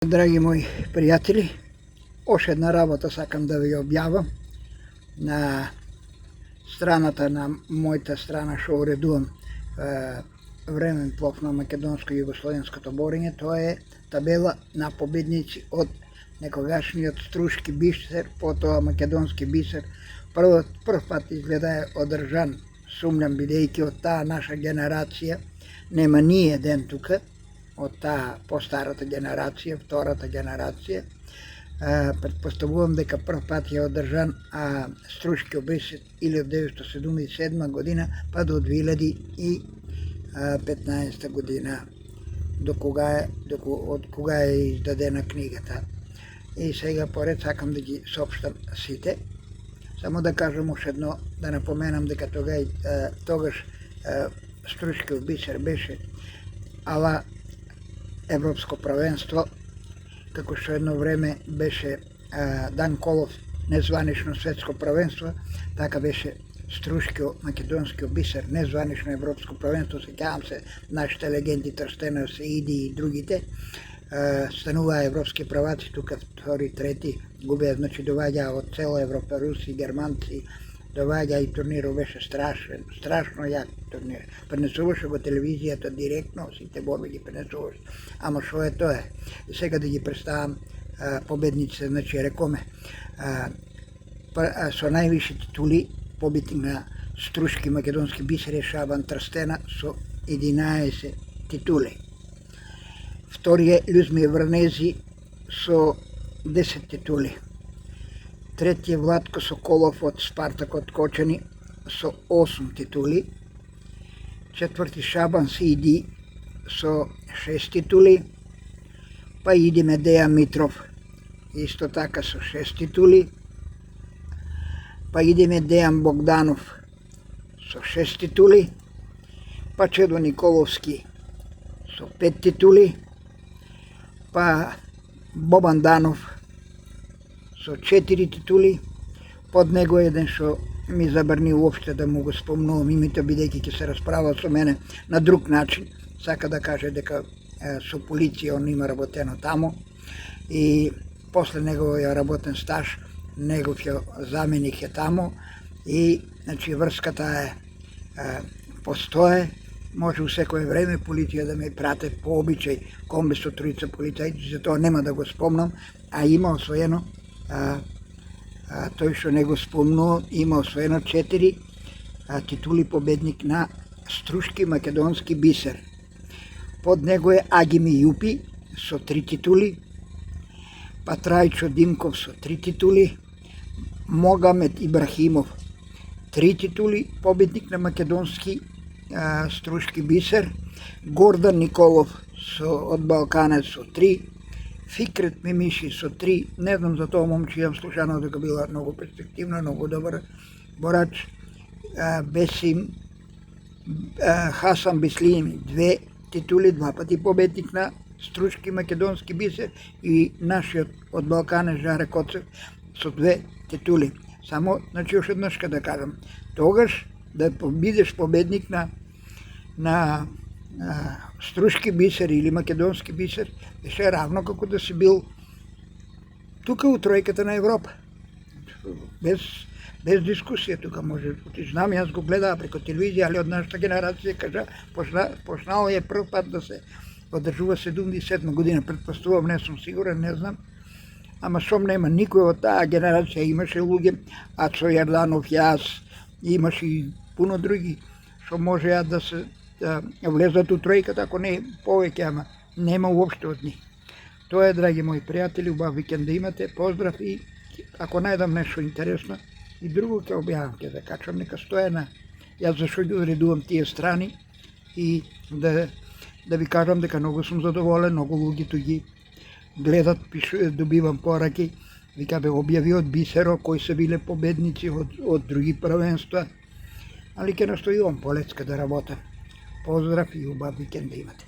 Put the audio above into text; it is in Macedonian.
Драги мои пријатели, още една работа сакам да ви објавам на страната на мојата страна што уредувам времен плов на македонско-југословенското борење. Тоа е табела на победници од некогашниот Струшки бисер, потоа македонски бисер. Прв пат изгледа е одржан, сумњам, бидејќи од таа наша генерација нема ни еден тука, од таа постарата генерација, втората генерација. Претпоставувам дека прв пат е одржан Струшкиот бисер или од 1977 година па до 2015 година, од кога е издадена книгата. И сега поред сакам да ги соопштам сите. Само да кажам уште едно, да напоменам дека тогаш Струшкиот бисер беше ала Европско правенство, како што едно време беше Данколов незванично светско правенство, така беше Струшкиот македонскиот бисер незванично Европско правенство. Сеќавам се нашите легенди Трстена, Сеиди и другите. Стануваа европски праваци, тука втори, трети губеа, значи доваѓаа од цела Европа, руси, германци, доваѓа и турнирот беше страшно јак турнир. Пренесуваше го телевизијата директно, сите борби ги пренесуваше. Ама шо е тоа? И сега да ги представам победниците, значи рекоме, со највиши титули победник на Струшки македонски бисер е Шабан Трстена со 11 титули. Втори е Љузмир Врнези со 10 титули. Трети е Владко Соколов од Спартак од Кочани со 8 титули. Четврти Шабан Сиди со 6 титули. Па идеме Дејан Митров исто така со 6 титули. Па идеме Дејан Богданов со 6 титули. Па Чедо Николовски со 5 титули. Па Бобан Данов со 4 титули. Под него еден што ми забрани уопште да му го спомнувам името, бидејќи ќе се расправа со мене на друг начин. Сака да каже дека со полиција он има работено тамо и после неговиот работен стаж неговиот заменик е тамо и значи врската е постое. Може у секое време полиција да ме прате по обичај комби со тројца полицајци, за тоа нема да го спомнам, а има освоено тој што не го спомнува, има освоено 4 титули победник на Струшки македонски бисер. Под него е Агими Јупи со 3 титули, па Трајчо Димков со 3 титули, Могамет Ибрахимов 3 титули победник на македонски Струшки бисер, Гордан Николов од Балканец со 3, Фикрет Мимиши со 3, не знам за тоа момче, имам слушано дека била многу перспективна, многу добар борач. Бесим Хасан Бислими 2 титули, 2 пати победник на Струшки македонски бисер, и нашиот од Балканец Жаре Коцев со 2 титули. Само, значи, уште еднаш да кажам, тогаш да бидеш победник на Струшки бисер или македонски бисер беше равно како да си бил тука у тројката на Европа. Без дискусија тука може. Знам, јас го гледаа преку телевизија, али од нашата генерација кажа, почнало е прв пат да се одржува 77 година, предпоставувам, не сум сигурен, не знам. Ама сом нема никој од таа генерација, имаше луѓе, Ацо Јарданов, јас, имаше и пуно други што можеа да се влезат у тројката, ако не повеќе, ама нема уопште од нив. Тоа е, драги мои пријатели, убав викенд да имате, поздрав, и ако најдам нешто интересно и друго ќе објавам, ќе да качам, нека стоена. Јас зашо ги уредувам тие страни и да ви кажам дека многу сум задоволен, многу луѓето ги гледат, добивам пораки, вика бе објави од бисеро кои се биле победници од други правенства, али ќе настојувам полеска да работам. Поздрав и убав викенд да имате.